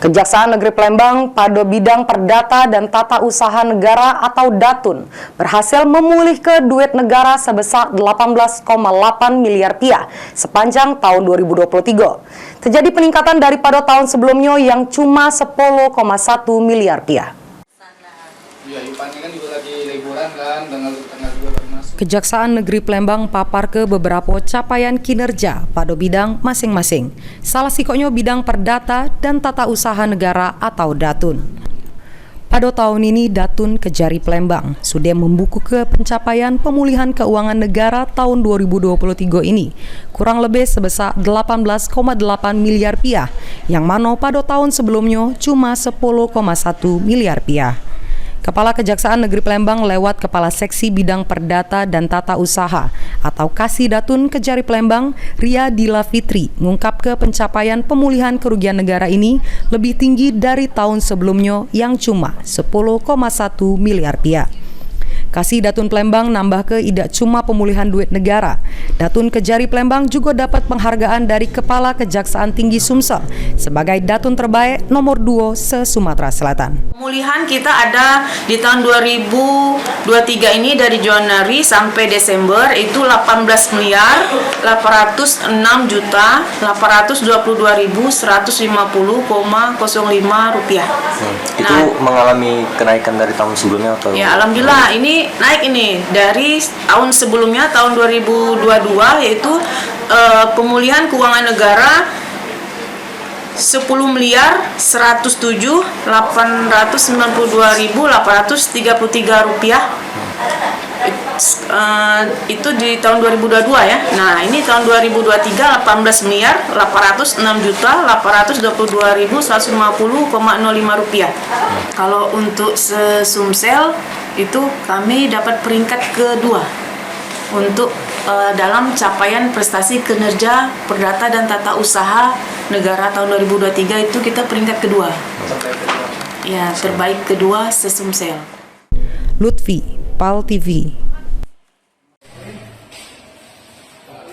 Kejaksaan Negeri Palembang pada bidang Perdata dan Tata Usaha Negara atau DATUN berhasil memulih ke duit negara sebesar 18,8 miliar rupiah sepanjang tahun 2023. Terjadi peningkatan daripada tahun sebelumnya yang cuma 10,1 miliar rupiah. Kejaksaan Negeri Palembang papar ke beberapa capaian kinerja pada bidang masing-masing. Salah sikonya bidang Perdata dan Tata Usaha Negara atau DATUN. Pada tahun ini DATUN Kejari Palembang sudah membuku ke pencapaian pemulihan keuangan negara tahun 2023 ini kurang lebih sebesar 18,8 miliar rupiah, yang mana pada tahun sebelumnya cuma 10,1 miliar rupiah. Kepala Kejaksaan Negeri Palembang lewat Kepala Seksi Bidang Perdata dan Tata Usaha atau Kasih DATUN Kejari Palembang, Ria Dila Fitri, mengungkap ke pencapaian pemulihan kerugian negara ini lebih tinggi dari tahun sebelumnya yang cuma 10,1 miliar rupiah. Kasih DATUN Palembang nambah ke tidak cuma pemulihan duit negara. DATUN Kejari Palembang juga dapat penghargaan dari Kepala Kejaksaan Tinggi Sumsel sebagai DATUN terbaik nomor 2 se-Sumatera Selatan. Pemulihan kita ada di tahun 2023 ini dari Januari sampai Desember itu 18 miliar 806 juta 822.150,05 rupiah. Itu mengalami kenaikan dari tahun sebelumnya atau? Ya, alhamdulillah ini naik ini dari tahun sebelumnya tahun 2022 yaitu pemulihan keuangan negara 10 miliar 107.892.833 rupiah. Itu di tahun 2022 ya. Nah, ini tahun 2023 18 miliar 806.822.150,05 rupiah. Kalau untuk se-Sumsel itu kami dapat peringkat kedua untuk dalam capaian prestasi kinerja Perdata dan Tata Usaha Negara tahun 2023 itu kita peringkat kedua. Ya, terbaik kedua se-Sumsel. Lutfi, PAL TV.